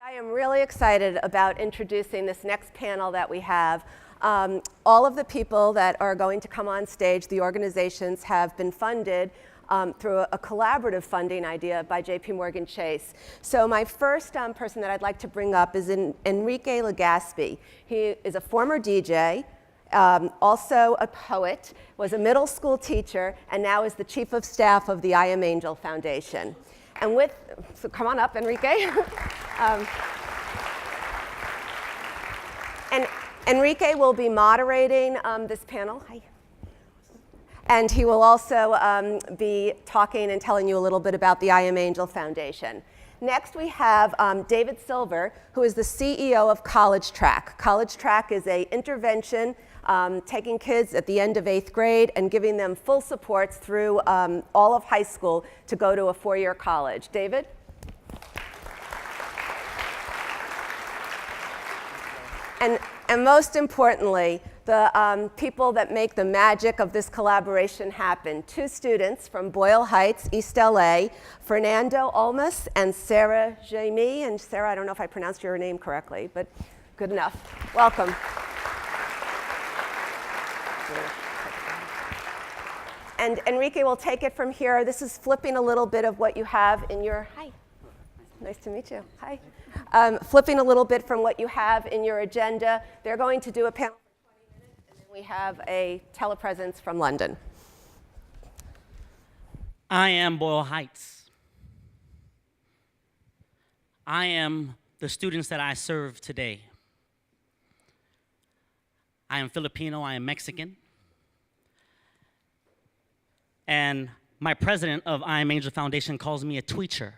I am really excited about introducing this next panel that we have. All of the people that are going to come on stage, the organizations, have been funded through a collaborative funding idea by JPMorgan Chase. So my first person that I'd like to bring up is Enrique Legaspi. He is a former DJ, also a poet, was a middle school teacher, and now is the chief of staff of the i.am.angel Foundation. And so come on up, Enrique. And Enrique will be moderating this panel. Hi. And he will also be talking and telling you a little bit about the i.am.angel Foundation. Next, we have David Silver, who is the CEO of College Track. College Track is an intervention taking kids at the end of 8th grade and giving them full supports through all of high school to go to a 4-year college. David? And most importantly, the people that make the magic of this collaboration happen. 2 students from Boyle Heights, East LA, Fernando Olmos and Sarah Jamie. And Sarah, I don't know if I pronounced your name correctly, but good enough. Welcome. And Enrique will take it from here. This is flipping a little bit of what you have in your, hi, nice to meet you, hi. Flipping a little bit from what you have in your agenda. They're going to do a panel for 20 minutes, and then we have a telepresence from London. I am Boyle Heights. I am the students that I serve today. I am Filipino, I am Mexican. And my president of i.am.angel Foundation calls me a tweeter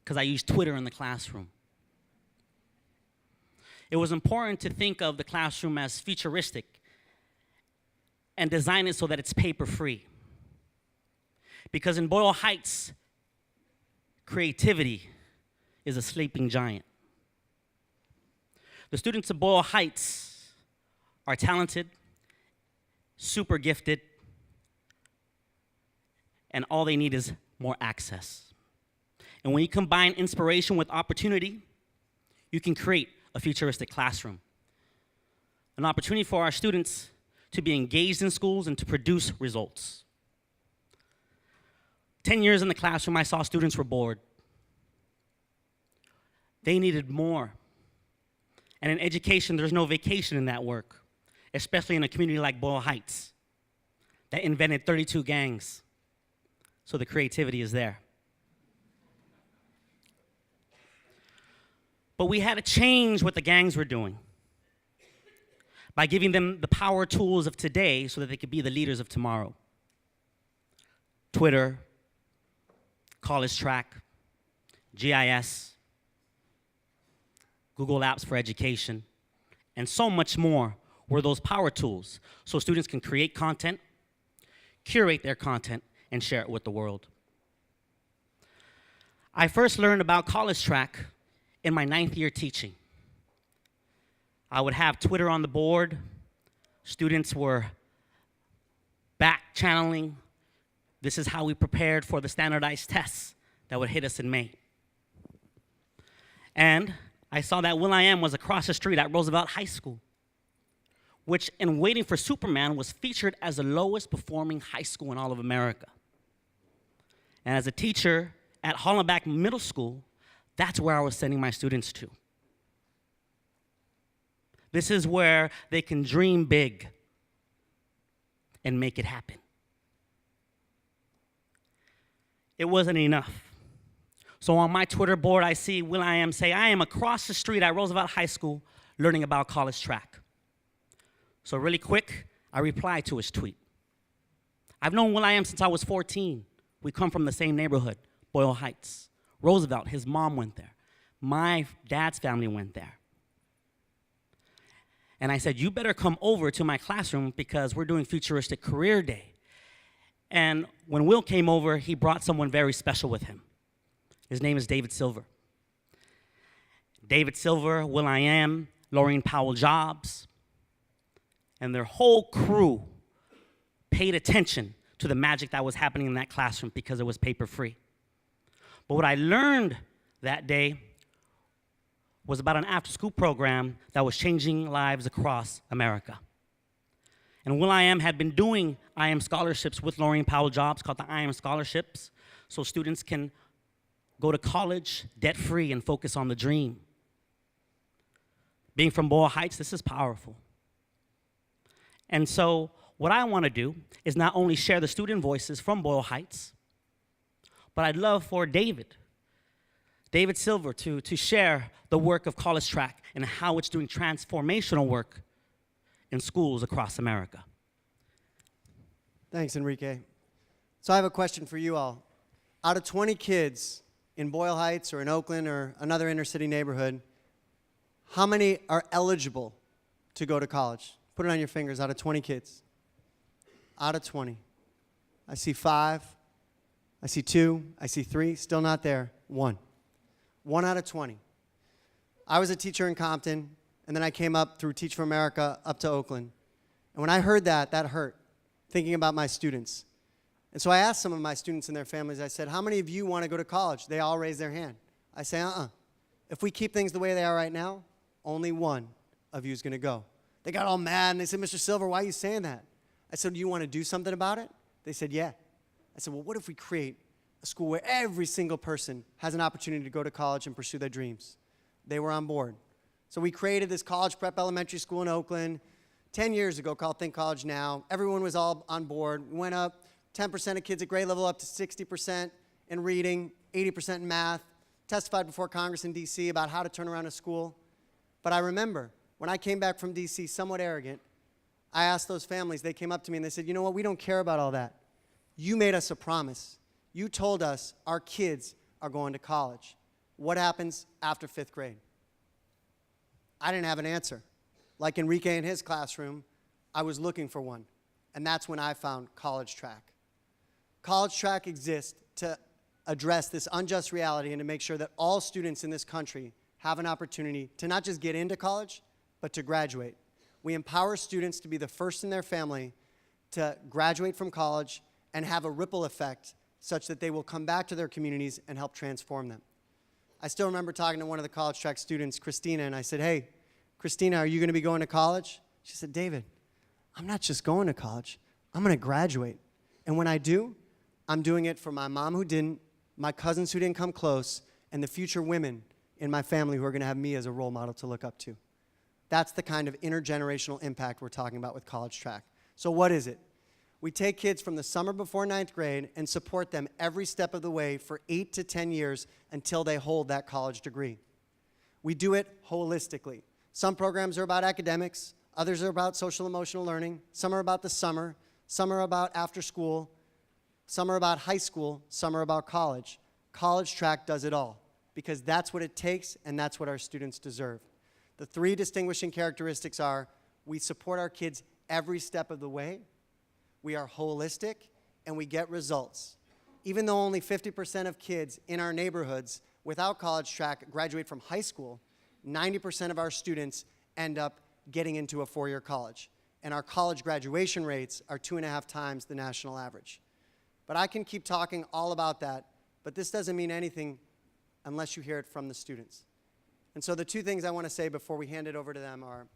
because I use Twitter in the classroom. It was important to think of the classroom as futuristic and design it so that it's paper-free. Because in Boyle Heights, creativity is a sleeping giant. The students of Boyle Heights are talented, super gifted, and all they need is more access. And when you combine inspiration with opportunity, you can create a futuristic classroom. An opportunity for our students to be engaged in schools and to produce results. 10 years in the classroom, I saw students were bored. They needed more. And in education, there's no vacation in that work, especially in a community like Boyle Heights that invented 32 gangs. So the creativity is there. But we had to change what the gangs were doing by giving them the power tools of today so that they could be the leaders of tomorrow. Twitter, College Track, GIS, Google Apps for education, and so much more were those power tools so students can create content, curate their content, and share it with the world. I first learned about College Track in my 9th year teaching. I would have Twitter on the board. Students were back channeling. This is how we prepared for the standardized tests that would hit us in May. And I saw that will.i.am was across the street at Roosevelt High School, which in Waiting for Superman was featured as the lowest performing high school in all of America. And as a teacher at Hollenbach Middle School, that's where I was sending my students to. This is where they can dream big and make it happen. It wasn't enough. So on my Twitter board, I see will.i.am say, I am across the street at Roosevelt High School learning about College Track. So really quick, I replied to his tweet. I've known will.i.am since I was 14. We come from the same neighborhood, Boyle Heights. Roosevelt, his mom went there. My dad's family went there. And I said, you better come over to my classroom because we're doing Futuristic Career Day. And when Will came over, he brought someone very special with him. His name is David Silver. David Silver, will.i.am, Laureen Powell Jobs, and their whole crew paid attention to the magic that was happening in that classroom because it was paper-free. But what I learned that day was about an after-school program that was changing lives across America. And will.i.am had been doing i.am scholarships with Laurene Powell Jobs called the i.am scholarships, so students can go to college debt-free and focus on the dream. Being from Boyle Heights, this is powerful. And so what I want to do is not only share the student voices from Boyle Heights, but I'd love for David Silver to share the work of College Track and how it's doing transformational work in schools across America. Thanks, Enrique. So I have a question for you all. Out of 20 kids in Boyle Heights or in Oakland or another inner city neighborhood, how many are eligible to go to college? Put it on your fingers, out of 20 kids. Out of 20. I see 5. I see 2. I see 3. Still not there. 1. 1 out of 20. I was a teacher in Compton, and then I came up through Teach for America up to Oakland. And when I heard that, that hurt, thinking about my students. And so I asked some of my students and their families, I said, how many of you want to go to college? They all raised their hand. I say, If we keep things the way they are right now, only 1 of you is going to go. They got all mad, and they said, Mr. Silver, why are you saying that? I said, do you want to do something about it? They said, yeah. I said, well, what if we create a school where every single person has an opportunity to go to college and pursue their dreams? They were on board. So we created this college prep elementary school in Oakland 10 years ago called Think College Now. Everyone was all on board. We went up 10% of kids at grade level up to 60% in reading, 80% in math, testified before Congress in D.C. about how to turn around a school. But I remember when I came back from D.C. somewhat arrogant, I asked those families, they came up to me and they said, you know what, we don't care about all that. You made us a promise. You told us our kids are going to college. What happens after 5th grade? I didn't have an answer. Like Enrique in his classroom, I was looking for one. And that's when I found College Track. College Track exists to address this unjust reality and to make sure that all students in this country have an opportunity to not just get into college, but to graduate. We empower students to be the first in their family to graduate from college and have a ripple effect such that they will come back to their communities and help transform them. I still remember talking to one of the College Track students, Christina, and I said, hey, Christina, are you going to be going to college? She said, David, I'm not just going to college. I'm going to graduate. And when I do, I'm doing it for my mom who didn't, my cousins who didn't come close, and the future women in my family who are going to have me as a role model to look up to. That's the kind of intergenerational impact we're talking about with College Track. So what is it? We take kids from the summer before 9th grade and support them every step of the way for 8 to 10 years until they hold that college degree. We do it holistically. Some programs are about academics, others are about social emotional learning, some are about the summer, some are about after school, some are about high school, some are about college. College Track does it all because that's what it takes and that's what our students deserve. The 3 distinguishing characteristics are we support our kids every step of the way, we are holistic, and we get results. Even though only 50% of kids in our neighborhoods without College Track graduate from high school, 90% of our students end up getting into a 4-year college. And our college graduation rates are 2.5 times the national average. But I can keep talking all about that, but this doesn't mean anything unless you hear it from the students. And so the 2 things I want to say before we hand it over to them are,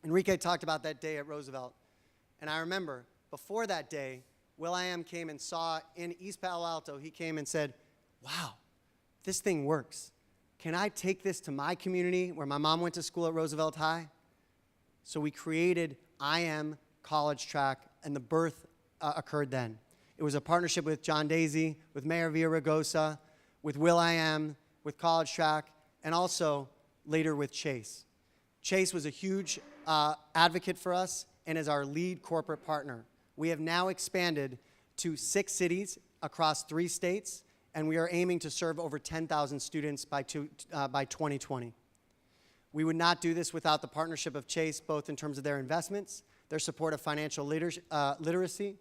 Enrique talked about that day at Roosevelt. And I remember, before that day, will.i.am came and saw in East Palo Alto, he came and said, wow, this thing works. Can I take this to my community where my mom went to school at Roosevelt High? So we created i.am College Track, and the birth occurred then. It was a partnership with John Daisy, with Mayor Villaraigosa, with will.i.am, with College Track, and also later with Chase. Chase was a huge advocate for us and is our lead corporate partner. We have now expanded to 6 cities across 3 states, and we are aiming to serve over 10,000 students by 2020. We would not do this without the partnership of Chase, both in terms of their investments, their support of financial literacy,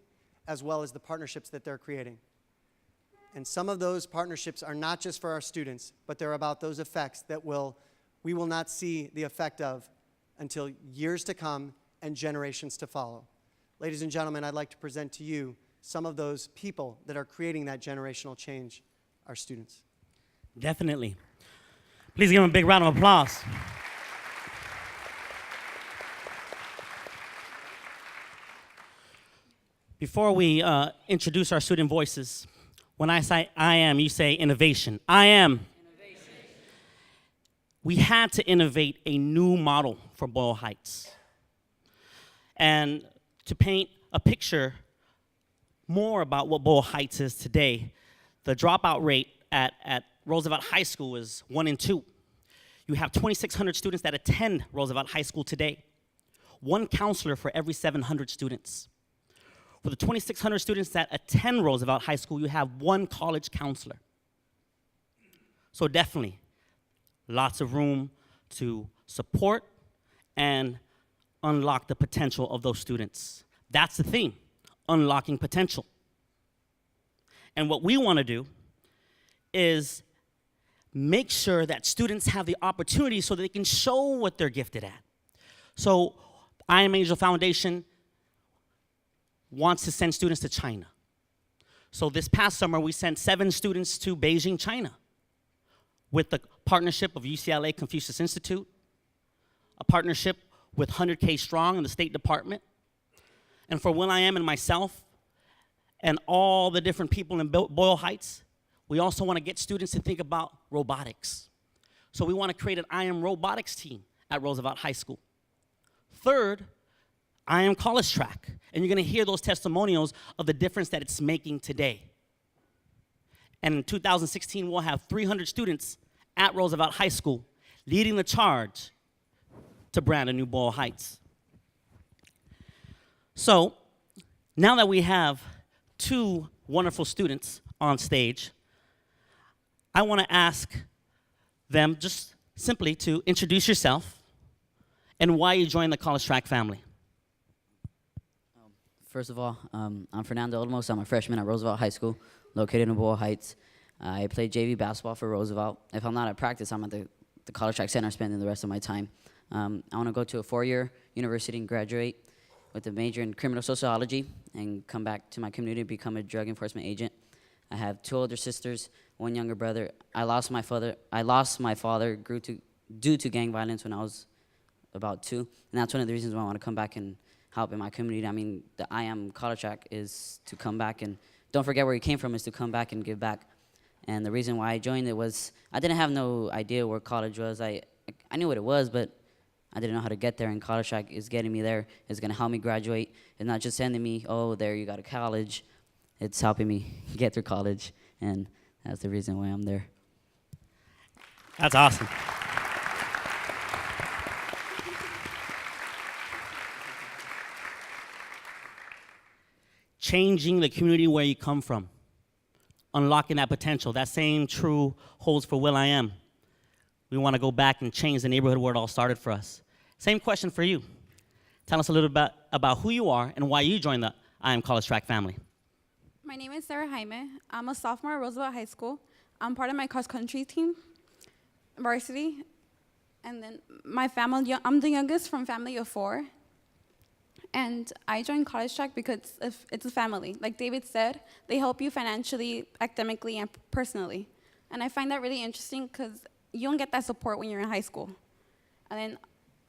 as well as the partnerships that they're creating. And some of those partnerships are not just for our students, but they're about those effects that we will not see the effect of until years to come and generations to follow. Ladies and gentlemen, I'd like to present to you some of those people that are creating that generational change, our students. Definitely. Please give them a big round of applause. Before we introduce our student voices, when I say I am, you say innovation. I am. Innovation. We had to innovate a new model for Boyle Heights. And to paint a picture more about what Boyle Heights is today, the dropout rate at Roosevelt High School is 1 in 2. You have 2,600 students that attend Roosevelt High School today. 1 counselor for every 700 students. For the 2,600 students that attend Roosevelt High School, you have 1 college counselor. So definitely, lots of room to support and unlock the potential of those students. That's the theme, unlocking potential. And what we want to do is make sure that students have the opportunity so that they can show what they're gifted at. So i.am.angel Foundation wants to send students to China. So this past summer, we sent 7 students to Beijing, China, with the partnership of UCLA Confucius Institute, a partnership with 100K Strong in the State Department, and for will.i.am and myself, and all the different people in Boyle Heights, we also want to get students to think about robotics. So we want to create an I.am. robotics team at Roosevelt High School. Third, I.am. college track. And you're going to hear those testimonials of the difference that it's making today. And in 2016, we'll have 300 students at Roosevelt High School leading the charge to brand a new Boyle Heights. So now that we have 2 wonderful students on stage, I want to ask them just simply to introduce yourself and why you joined the college track family. First of all, I'm Fernando Olmos. I'm a freshman at Roosevelt High School, located in Boyle Heights. I play JV basketball for Roosevelt. If I'm not at practice, I'm at the college track center spending the rest of my time. I want to go to a 4-year university and graduate with a major in criminal sociology and come back to my community and become a drug enforcement agent. I have 2 older sisters, 1 younger brother. I lost my father due to gang violence when I was about 2, and that's one of the reasons why I want to come back and help in my community. I mean, the I.am. college track is to come back and don't forget where you came from, is to come back and give back. And the reason why I joined it was I didn't have no idea where college was. I knew what it was, but I didn't know how to get there, and college track is getting me there. It's going to help me graduate. It's not just sending me, oh, there you go to college. It's helping me get through college, and that's the reason why I'm there. That's awesome. Changing the community where you come from, unlocking that potential. That same true holds for will.i.am. We want to go back and change the neighborhood where it all started for us. Same question for you. Tell us a little bit about who you are and why you joined the I.am. college track family. My name is Sarah Jaime. I'm a sophomore at Roosevelt High School. I'm part of my cross-country team, varsity. And then my family, I'm the youngest from family of 4. And I joined college track because it's a family. Like David said, they help you financially, academically, and personally. And I find that really interesting because you don't get that support when you're in high school. And then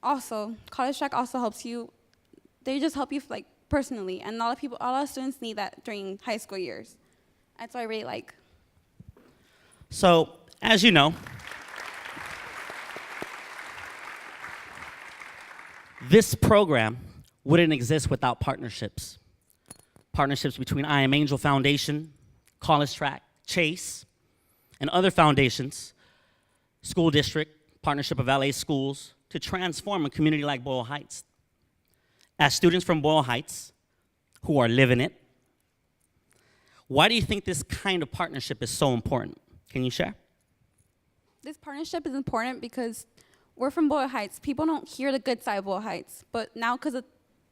also, college track also helps you, they just help you like personally. And a lot of students need that during high school years. That's what I really like. So, as you know, this program wouldn't exist without partnerships. Partnerships between i.am.angel Foundation, College Track, Chase, and other foundations, school district, partnership of LA schools, to transform a community like Boyle Heights. As students from Boyle Heights who are living it, why do you think this kind of partnership is so important? Can you share? This partnership is important because we're from Boyle Heights. People don't hear the good side of Boyle Heights, but now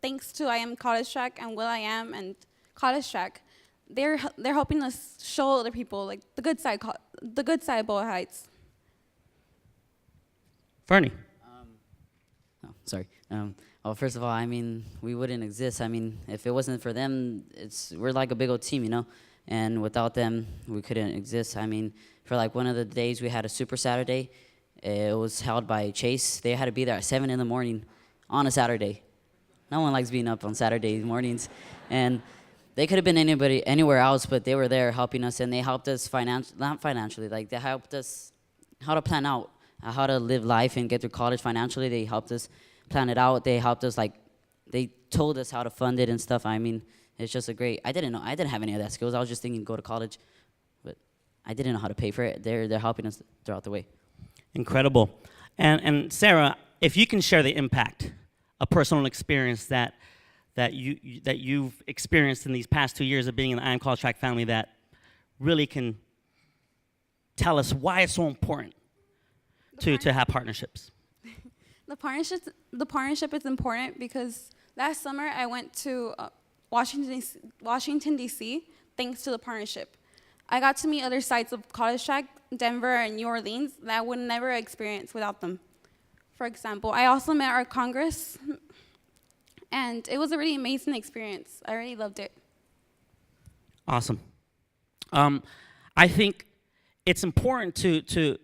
thanks to I.am. college track and will.i.am. and college track, they're helping us show other people like the good side of Boyle Heights. Fernie. Sorry. Well, first of all, I mean, we wouldn't exist. I mean, if it wasn't for them, we're like a big old team, you know? And without them, we couldn't exist. I mean, for like one of the days, we had a Super Saturday, It was held by Chase. They had to be there at 7 in the morning on a Saturday. No one likes being up on Saturday mornings. And they could have been anywhere else, but they were there helping us, and they helped us not financially, like they helped us how to plan out how to live life and get through college financially. They helped us plan it out. They helped us, like, they told us how to fund it and stuff. I mean, it's just a great, I didn't have any of that skills. I was just thinking go to college, but I didn't know how to pay for it. They're helping us throughout the way. Incredible. And Sarah, if you can share the impact, a personal experience that you've experienced in these past 2 years of being in the I Am College Track family that really can tell us why it's so important to have partnerships. The partnership is important because last summer I went to Washington, D.C., thanks to the partnership. I got to meet other sites of college track, Denver and New Orleans, that I would never experience without them. For example, I also met our Congress, and it was a really amazing experience. I really loved it. Awesome. I think it's important to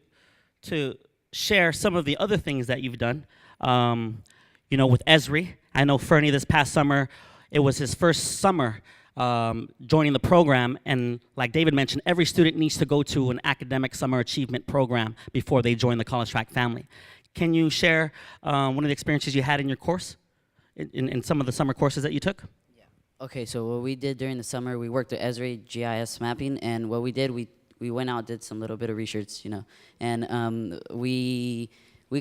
share some of the other things that you've done. You know, with Esri, I know Fernie this past summer, it was his first summer joining the program, and like David mentioned, every student needs to go to an academic summer achievement program before they join the college track family. Can you share one of the experiences you had in your course, in some of the summer courses that you took? Yeah. Okay, so what we did during the summer, we worked with Esri GIS mapping, and what we did, we went out, did some little bit of research, you know, and we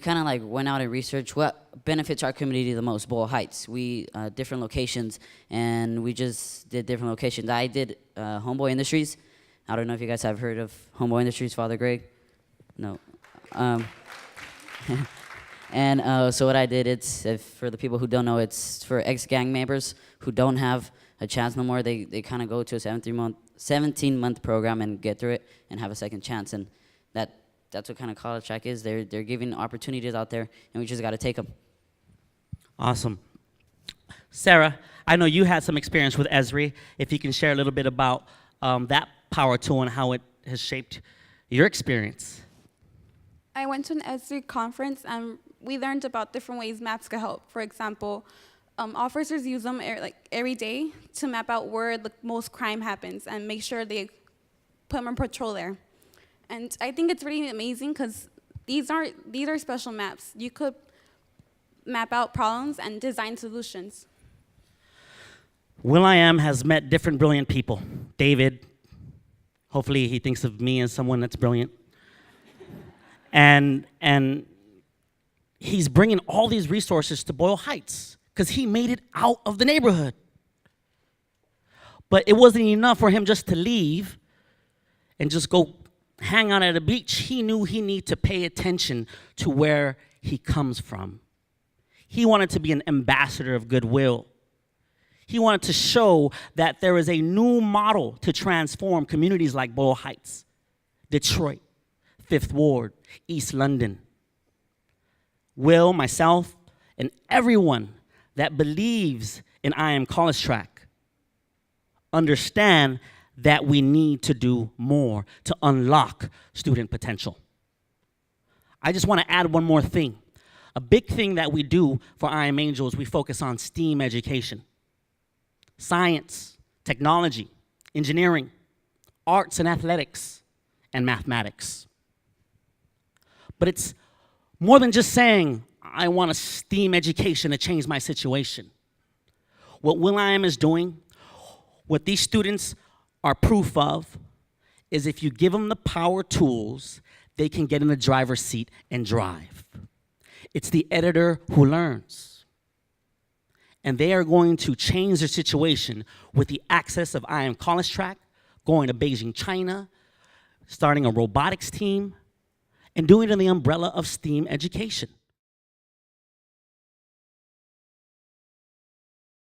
kind of like went out and researched what benefits our community the most. Boyle Heights, we different locations, and we just did different locations. I did Homeboy Industries. I don't know if you guys have heard of Homeboy Industries, Father Greg. No. And so what I did, for the people who don't know, it's for ex-gang members who don't have a chance no more. They kind of go to a 17-month program and get through it and have a second chance. And that's what kind of college track is. They're giving opportunities out there, and we just got to take them. Awesome. Sarah, I know you had some experience with Esri. If you can share a little bit about that power tool and how it has shaped your experience. I went to an Esri conference, and we learned about different ways maps could help. For example, officers use them every day to map out where the most crime happens and make sure they put them on patrol there. And I think it's really amazing because these are special maps. You could map out problems and design solutions. will.i.am has met different brilliant people. David, hopefully he thinks of me as someone that's brilliant. And he's bringing all these resources to Boyle Heights because he made it out of the neighborhood. But it wasn't enough for him just to leave and just go hang out at a beach. He knew he needed to pay attention to where he comes from. He wanted to be an ambassador of goodwill. He wanted to show that there is a new model to transform communities like Boyle Heights, Detroit, Fifth Ward, East London. Will, myself, and everyone that believes in I Am College Track understand that we need to do more to unlock student potential. I just want to add one more thing. A big thing that we do for i.am.angel is we focus on STEAM education. Science, technology, engineering, arts and athletics, and mathematics. But it's more than just saying, I want a STEAM education to change my situation. What will.i.am is doing, what these students are proof of, is if you give them the power tools, they can get in the driver's seat and drive. It's the editor who learns. And they are going to change their situation with the access of I Am College Track, going to Beijing, China, starting a robotics team, and doing it in the umbrella of STEAM education.